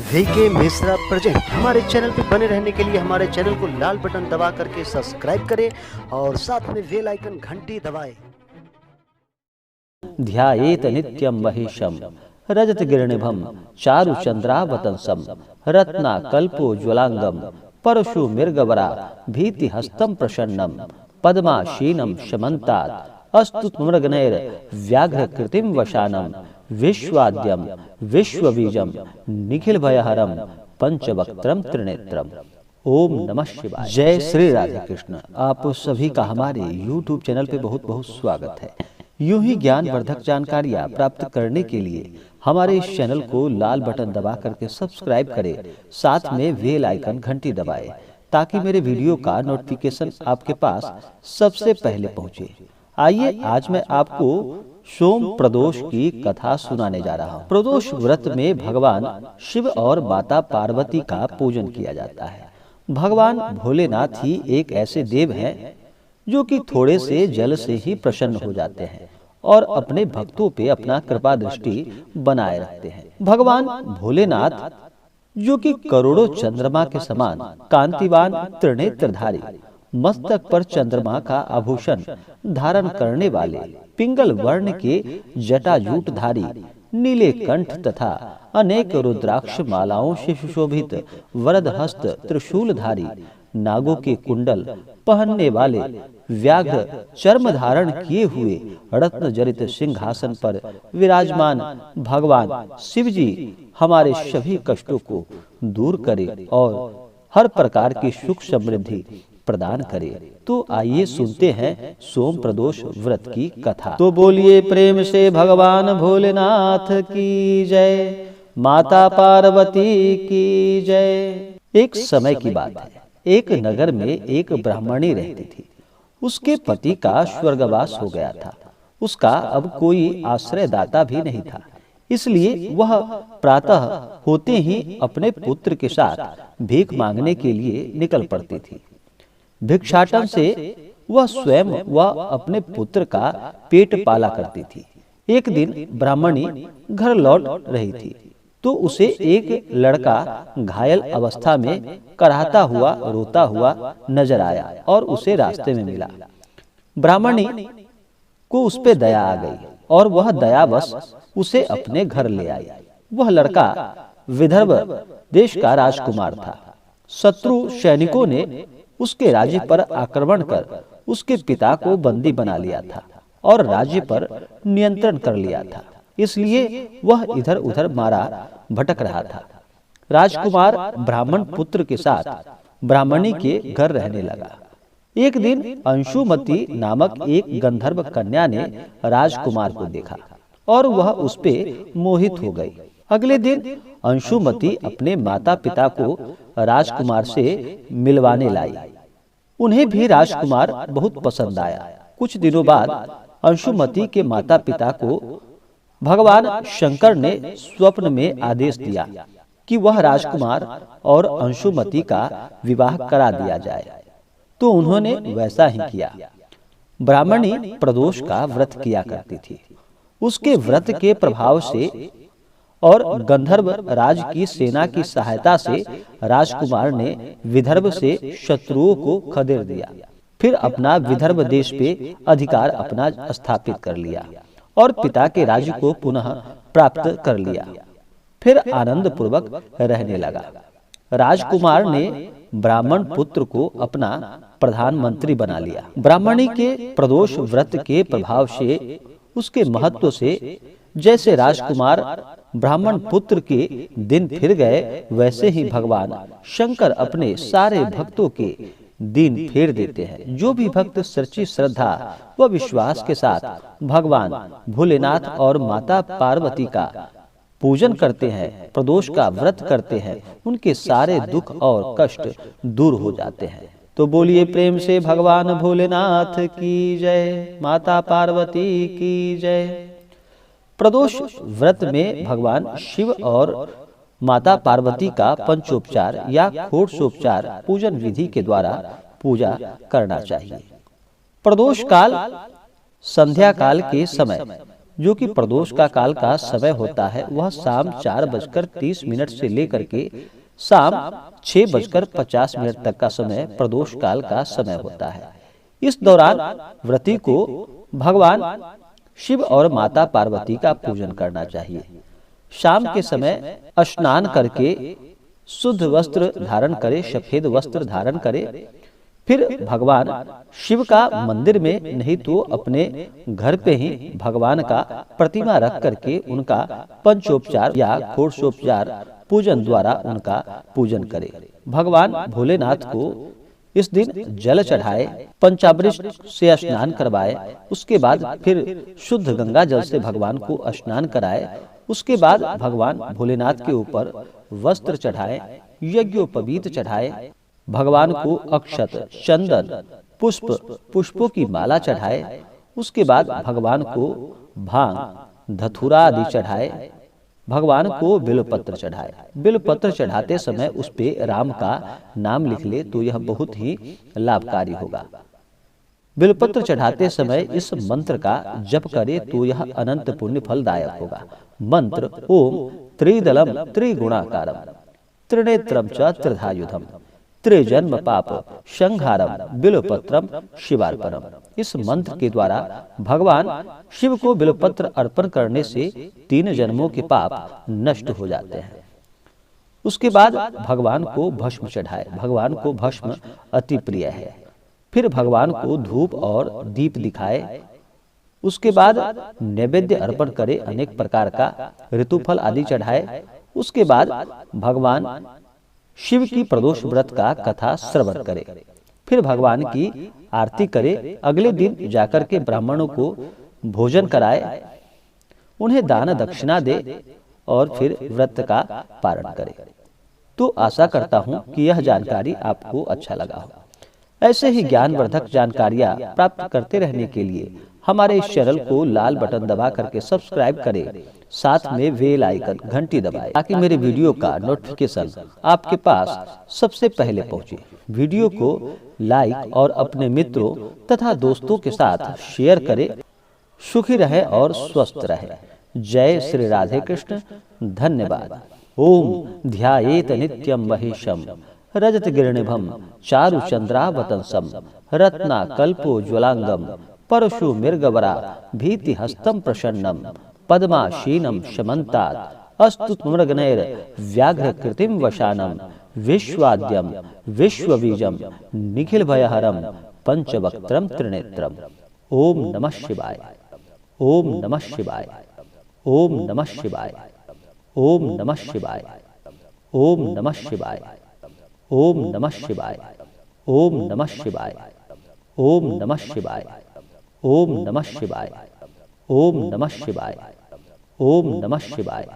VK Mishra present. हमारे channel पर बने रहने के लिए हमारे चैनल को लाल बटन दबा करके सब्सक्राइब करें और साथ में बेल आइकन घंटी दबाएं। ध्यायेत नित्यं महेशं रजतगिरणिभं चारुचन्द्रावतंसं रत्नाकल्पोज्ज्वलांगं परशु मृगवरा भीतिहस्तं प्रसन्नं पद्माशीनं शमन्तात् अस्तुतमृगनैर्व्याघ्रकृतिं वशानं विश्वाद्यं विश्वबीजं निखिलभयहरं पंचवक्त्रं त्रिनेत्रम। ओम नमः शिवाय। जय श्री राधे कृष्ण। आप सभी का हमारे YouTube चैनल पे बहुत बहुत स्वागत है। यूं ही ज्ञानवर्धक जानकारियां प्राप्त करने के लिए हमारे इस चैनल को लाल बटन दबा करके सब्सक्राइब करें, साथ में बेल आइकन घंटी दबाएं ताकि मेरे वीडियो का नोटिफिकेशन आपके पास सबसे पहले पहुंचे। आइए आज मैं आपको सोम प्रदोष की कथा सुनाने जा रहा हूँ। प्रदोष व्रत में भगवान शिव और माता पार्वती का पूजन किया जाता है। भगवान भोलेनाथ ही एक ऐसे देव हैं जो कि थोड़े से जल से ही प्रसन्न हो जाते हैं और अपने भक्तों पे अपना कृपा दृष्टि बनाए रखते हैं। भगवान भोलेनाथ जो कि करोड़ों चंद्रमा के समान कांतिवान त्रिनेत्रधारी, मस्तक पर चंद्रमा का आभूषण धारण करने वाले, पिंगल वर्ण के जटाजूटधारी, नीले कंठ तथा अनेक रुद्राक्ष मालाओं से सुशोभित वरदहस्त त्रिशूलधारी, नागों के कुंडल पहनने वाले, व्याघ्र चर्म धारण किए हुए रत्न जड़ित सिंहासन पर विराजमान भगवान शिव जी हमारे सभी कष्टों को दूर करे और हर प्रकार की सुख समृद्धि प्रदान करे। तो आइए सुनते हैं सोम प्रदोष व्रत की कथा। तो बोलिए प्रेम से भगवान भोलेनाथ की जय, माता पार्वती की जय। एक समय की बात है, एक नगर में एक ब्राह्मणी रहती थी। उसके पति का स्वर्गवास हो गया था। उसका अब कोई आश्रयदाता भी नहीं था, इसलिए वह प्रातः होते ही अपने पुत्र के साथ भीख मांगने के लिए निकल पड़ती थी। भिक्षाटन से वह स्वयं व अपने पुत्र का पेट पाला करती थी। एक दिन ब्राह्मणी घर लौट रही थी तो उसे एक लड़का घायल अवस्था में कराहता हुआ रोता हुआ नजर आया और उसे रास्ते में मिला। ब्राह्मणी को उस पे दया आ गई और वह दयावश उसे अपने घर ले आई। वह लड़का विदर्भ देश का राजकुमार था। शत्रु सैनिकों ने उसके राज्य पर आक्रमण कर उसके पिता को बंदी बना लिया था और राज्य पर नियंत्रण कर लिया था, इसलिए वह इधर उधर मारा भटक रहा था। राजकुमार ब्राह्मण पुत्र के साथ ब्राह्मणी के घर रहने लगा। एक दिन अंशुमती नामक एक गंधर्व कन्या ने राजकुमार को देखा और वह उस पे मोहित हो गई। अगले दिन अंशुमती अपने माता पिता को राजकुमार से मिलवाने लाई। उन्हें भी राजकुमार बहुत पसंद आया। कुछ दिनों बाद अंशुमती के माता पिता को भगवान शंकर ने स्वप्न में आदेश दिया कि वह राजकुमार और अंशुमती का विवाह करा दिया जाए, तो उन्होंने वैसा ही किया। ब्राह्मणी प्रदोष का व्रत किया करती थी। उसके व्रत के प्रभाव से और गंधर्व राज की सेना की सहायता से राजकुमार ने विदर्भ से शत्रुओं को खदेड़ दिया। फिर अपना विदर्भ देश पे अधिकार अपना स्थापित कर लिया और पिता के राज्य को पुनः प्राप्त कर लिया। फिर आनंद पूर्वक रहने लगा। राजकुमार ने ब्राह्मण पुत्र को अपना प्रधानमंत्री बना लिया। ब्राह्मणी के प्रदोष व्रत के प्रभाव से, उसके महत्व से, जैसे राजकुमार ब्राह्मण पुत्र के दिन फिर गए, वैसे ही भगवान शंकर अपने सारे भक्तों के दिन फेर देते हैं। जो भी भक्त सच्ची श्रद्धा व विश्वास के साथ भगवान भोलेनाथ और माता पार्वती का पूजन करते हैं, प्रदोष का व्रत करते हैं, उनके सारे दुख और कष्ट दूर हो जाते हैं। तो बोलिए प्रेम से भगवान भोलेनाथ की जय, माता पार्वती की जय। प्रदोष व्रत में भगवान शिव और माता पार्वती का पंचोपचार या षोडशोपचार पूजन विधि के द्वारा पूजा करना चाहिए। प्रदोष काल संध्या काल के समय जो कि प्रदोष का काल का समय होता है, वह शाम 4:30 से लेकर के शाम 6:50 तक का समय प्रदोष काल का समय होता है। इस दौरान व्रती को भगवान शिव और माता पार्वती का पूजन करना चाहिए। शाम के समय स्नान करके शुद्ध वस्त्र धारण करे, सफेद वस्त्र धारण करे, फिर भगवान शिव का मंदिर में नहीं तो अपने घर पे ही भगवान का प्रतिमा रख करके उनका पंचोपचार या षोडशोपचार पूजन द्वारा उनका पूजन करे। भगवान भोलेनाथ को इस दिन जल चढ़ाए, पंचामृत से स्नान करवाए, उसके बाद फिर शुद्ध गंगा जल से भगवान को स्नान कराए। उसके बाद भगवान भोलेनाथ के ऊपर वस्त्र चढ़ाए, यज्ञोपवीत चढ़ाए, भगवान को अक्षत, चंदन, पुष्पों की माला चढ़ाए। उसके बाद भगवान को भांग, धतूरा आदि चढ़ाए, भगवान को बिल्वपत्र चढ़ाए। बिल्वपत्र चढ़ाते समय उस पे राम का नाम लिख ले तो यह बहुत ही लाभकारी होगा। बिल्वपत्र चढ़ाते समय इस मंत्र का जप करे तो यह अनंत पुण्य फलदायक होगा। मंत्र ओम त्रिदलम त्रिगुणाकारम त्रिनेत्रम च त्रिधायुधम त्रिजन्म पाप संहारम बिल्वपत्रम शिवार्पणम। इस मंत्र के द्वारा भगवान शिव को बिल्वपत्र अर्पण करने से 3 जन्मों के पाप नष्ट हो जाते हैं। उसके बाद भगवान को भस्म चढ़ाए। भगवान को भस्म अति प्रिय है। फिर भगवान को धूप और दीप दिखाए। उसके बाद नैवेद्य अर्पण करे, अनेक प्रकार का ऋतुफल आदि चढ़ाए। उसके बाद भगवान शिव की प्रदोष व्रत का कथा श्रवण करे, फिर भगवान की आरती करे। अगले दिन जाकर के ब्राह्मणों को भोजन कराए, उन्हें दान दक्षिणा दे और फिर व्रत का पारण करे। तो आशा करता हूँ कि यह जानकारी आपको अच्छा लगा हो। ऐसे ही ज्ञानवर्धक जानकारियाँ प्राप्त करते रहने के लिए हमारे इस चैनल को लाल बटन दबा करके सब्सक्राइब करें, साथ में बेल आइकन घंटी दबाएं ताकि मेरे वीडियो का नोटिफिकेशन आपके पास सबसे पहले पहुंचे। वीडियो को लाइक और अपने मित्रों तथा दोस्तों के साथ शेयर करें। सुखी रहे और स्वस्थ रहे। जय श्री राधे कृष्ण। धन्यवाद। ओम ध्यायेत नित्यम महेशम रजत गिरणिभम चारु चंद्रावतंसम रत्ना कल्पो ज्वलांगम परशु मृगवरा भीति हस्तम प्रसन्नम पद्माशीनम शमंतात अस्तुतमृगनैर व्याघ्र कृतिम वशानम विश्वाद्यम विश्वबीजम निखिल भयहरम पंचवक्त्रम त्रिनेत्रम। ओम नमः शिवाय। ओम नमः शिवाय। ओम नमः शिवाय। ओम नमः शिवाय। ओम नमः शिवाय। ओम नमः शिवाय। ओम नमः शिवाय। ओम नमः शिवाय। ओम नमः शिवाय। ओम नमः शिवाय। ओम नमः शिवाय।